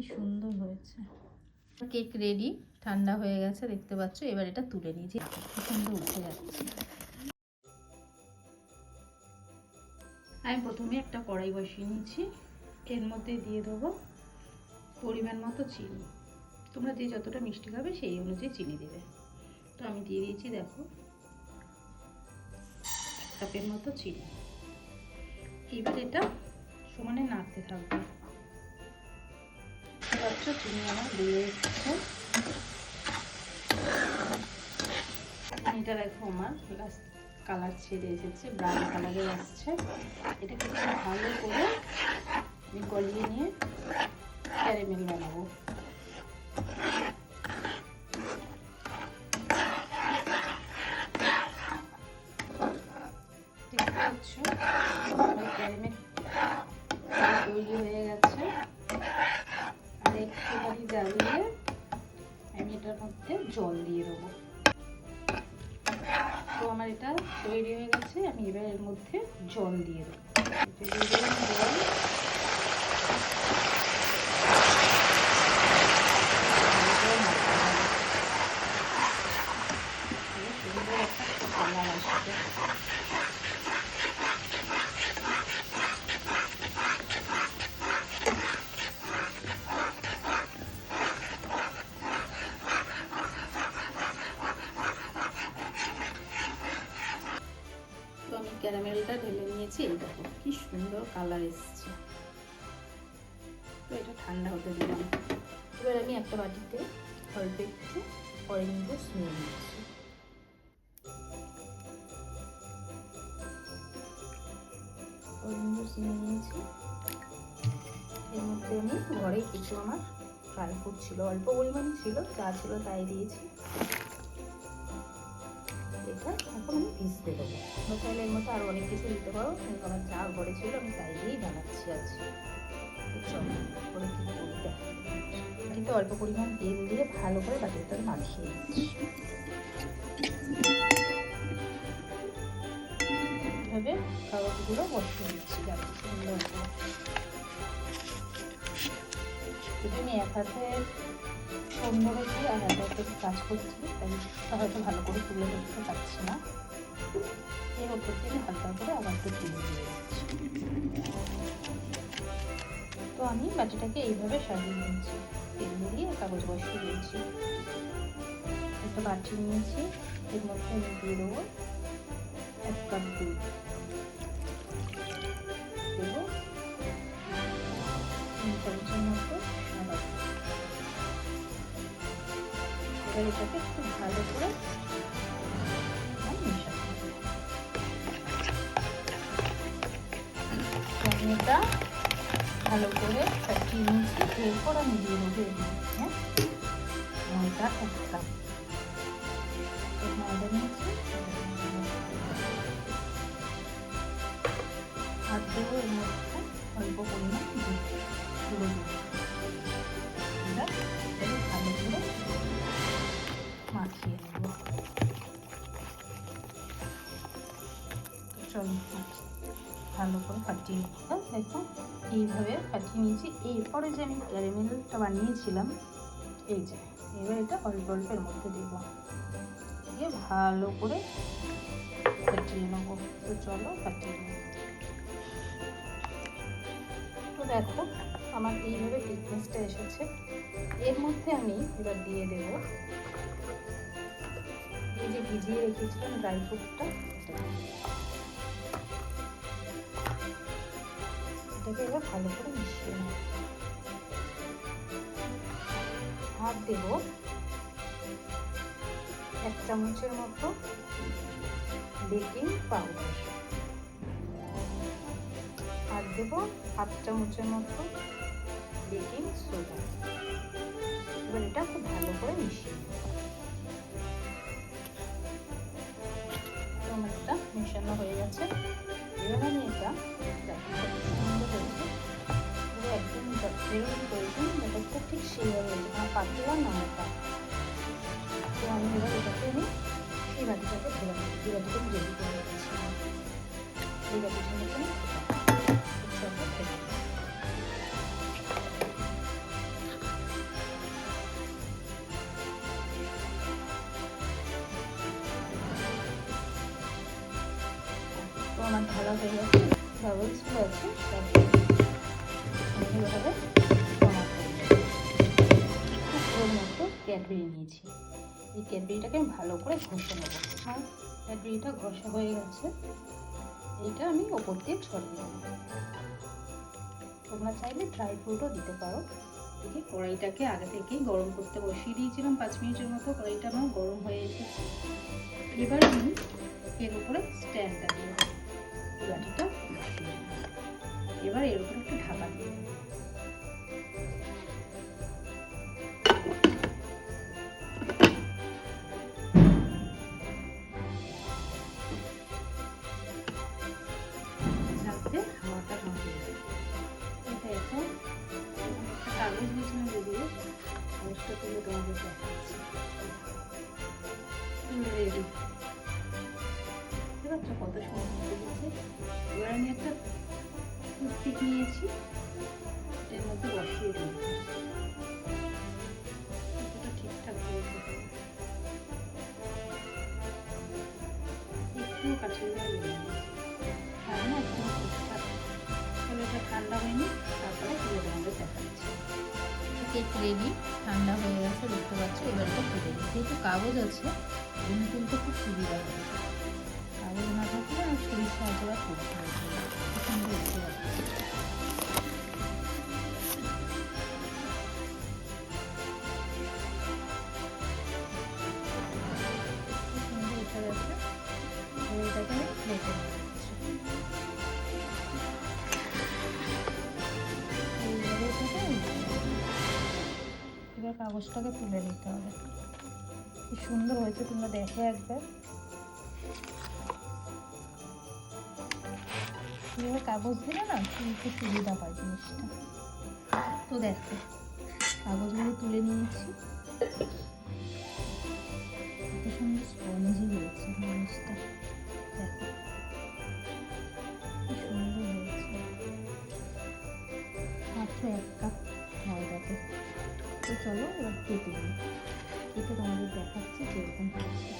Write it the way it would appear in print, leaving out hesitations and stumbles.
কি সুন্দর হয়েছে। কেক রেডি, ঠান্ডা হয়ে গেছে দেখতে পাচ্ছ। এবার এটা তুলে নিয়েছি, কি সুন্দর উঠে যাচ্ছে। আমি প্রথমে একটা কড়াই বসিয়ে নিয়েছি, এর মধ্যে দিয়ে দেবো পরিমাণ মতো চিনি। তোমরা যে যতটা মিষ্টি খাবে সেই অনুযায়ী চিনি দেবে। তো আমি দিয়ে দিয়েছি দেখো 1 কাপের মতো চিনি। এবার এটা সমানে নাড়তে থাকবে। চিনি আমার দিয়ে এসেছে। চিনিটা দেখো আমার কালার ছেড়ে এসেছে, ব্রাউন কালারের আসছে। এটাকে খুব ভালো করে গলিয়ে নিয়ে ক্যারামেল বানাবো। দেখতে পাচ্ছ ক্যারামেল তৈরি হয়ে গেছে। আর একটুখানি জ্বালিয়ে আমি এটার মধ্যে জল দিয়ে দেবো। তো আমার এটা তৈরি হয়ে গেছে, আমি এবার এর মধ্যে জল দিয়ে দেবো। তো আমি ক্যারামেলটা ঢেলে নিয়েছি, এই দেখো কি সুন্দর কালার এসছে। তো এটা ঠান্ডা হতে দিলাম। এবার আমি একটা বাটিতে অল্প একটু অরেঞ্জ জুস নিয়ে নিচ্ছি। অরেঞ্জ জুস নিয়ে নিয়েছি। এর মধ্যে আমি ঘরে কিছু আমার ড্রাই ফ্রুট ছিল, অল্প পরিমাণে ছিল, যা ছিল তাই দিয়েছি। এটা এখন আমি ভিজতে দেবো। চাইলে এর মধ্যে আরও অনেক কিছু দিতে পারো, কিন্তু আমার যা ঘরে ছিল আমি তাই দিয়েই বানাচ্ছি আজ। চলো করে কি করতে, কিন্তু অল্প পরিমাণ তেল দিয়ে ভালো করে বাটিটা মাখিয়ে নিচ্ছি। এভাবে কাগজগুলো বসিয়ে দিচ্ছি। দেখো সুন্দর করে। যদি আমি এক হাতে বন্ধ করছি আর এক হাতে কাজ করছি, তাই হয়তো ভালো করে তুলে দেখতে পাচ্ছি না। এর ওপর থেকে হালকা করে আবার একটু তুলে দিয়ে দিচ্ছি। তো আমি বাটিটাকে এইভাবে সাজিয়ে নিয়েছি, তেল দিয়ে কাগজ বসিয়ে দিয়েছি। একটা বাটি নিয়েছি, এর মধ্যে আমি দিয়ে দেবো 1 কাপ দুধ। দেবো 3 চামচের মতো সাদা। এবার এটাকে খুব ভালো করে মেশাতে হবে। আমি এটা ভালো করে ফাটিয়ে নিয়েছি। এরপর আমি দিয়ে দেবো এর মধ্যে ময়দা 1 কাপ। ময়দা নিয়েছি আর দেবো এর মধ্যে অল্প পরিমাণ দুধ, গুঁড়ো দুধ। ভালো করে মাখিয়ে নেব। চলো ভালো করে ফাটিয়ে নেব। দেখো এইভাবে ফাটিয়ে নিয়েছি। এরপরে যে আমি ক্যারামেলটা বানিয়েছিলাম, এই যে এবার এটা অল্প অল্পের মধ্যে দেবো, দিয়ে ভালো করে ফাটিয়ে নেবো। তো চলো ফাটিয়ে নেব। তো দেখো আমার এইভাবে থিকনেসটা এসেছে। এর মধ্যে আমি এবার দিয়ে দেবো এই যে ভিজিয়ে রেখেছিলাম ড্রাই ফ্রুটটা, এটাকে এবার ভালো করে মিশিয়ে নেব। আর দেবো 1 চামচের মতো বেকিং পাউডার, আর দেবো 1/2 চামচের মতো বেকিং সোডা। এবার এটা খুব ভালো করে মিশিয়ে নেব। এটা মেশানো হয়ে গেছে। এবার আমি এটা সুন্দর হয়েছে, একদম যেরকম প্রয়োজন ব্যাপারটা ঠিক সেইভাবে হয়েছে, আমার পাতলা না মোটা। তো আমি এবার এটাকে আমি এই বাটিটাকে ধরে নেব। এই বাটিটা আমি রেডি করে রেখেছি। এই বাটিটার মধ্যে করা হয়ে গেছে, বাবলসগুলো আছে সব এইভাবে জমা করে দেবো। ওর মতো ক্যাডবেরি নিয়েছি, এই ক্যাডবেরিটাকে আমি ভালো করে ঘষে নেবো। আর ক্যাডবেরিটা ঘষা হয়ে গেছে, এইটা আমি ওপর দিয়ে ছড়িয়ে দেবো। তোমরা চাইলে ড্রাই ফ্রুটও দিতে পারো। দেখি কড়াইটাকে আগে থেকেই গরম করতে বসিয়ে দিয়েছিলাম 5 মিনিটের মতো। কড়াইটা আমার গরম হয়ে এসেছে। এবার আমি এর উপরে স্ট্যান্ডটা দিয়ে বাটিটা বসিয়ে দিই। এবার এর উপরে একটু ঢাকা দিয়ে দেবো। যাতে হাওয়াটা ঢুকে যায়। এটা এখন একটা কাগজ বিছানা দিয়ে কাগজটা তুলে তোমাদের দেখাচ্ছি। রেডি, বুঝতে পারছো কত সুন্দর হয়েছে। এবার আমি একটা টুথপিক নিয়েছি, এর মধ্যে বসিয়ে দিই। এটা ঠিকঠাক হয়েছে, একটু কাছে আর না একদম ঠিকঠাক। তাহলে এটা ঠান্ডা হয়নি, তারপরে তুলে তোমাদের দেখাচ্ছি। কেক রেডি, ঠান্ডা হয়ে গেছে দেখতে পাচ্ছি। এবার এটা তুলে দিই। যেহেতু কাগজ আছে এমনি তুলতে খুব সুবিধা হবে। কাগজ না থাকলে আর ছুরির সাহায্যে তুলতে হবে। সুন্দর দেখতে পাচ্ছি। সুন্দর উঠে গেছে, এটাকে আমি প্লেটে নিয়ে যাচ্ছি। এবার কাগজটাকে তুলে নিতে হবে। কি সুন্দর হয়েছে, তোমরা দেখো একবার। এভাবে কাগজ দিলে না তুলতে সুবিধা হয় জিনিসটা। তো দেখো কাগজগুলো তুলে নিয়েছি, কত সুন্দর স্পঞ্জি হয়েছে জিনিসটা। দেখো কি সুন্দর হয়েছে, মাত্র 1 কাপ ময়দাতে। তো চলো এবার কেটে নিই, কেটে তোমাদের দেখাচ্ছি যেরকম হয়েছে।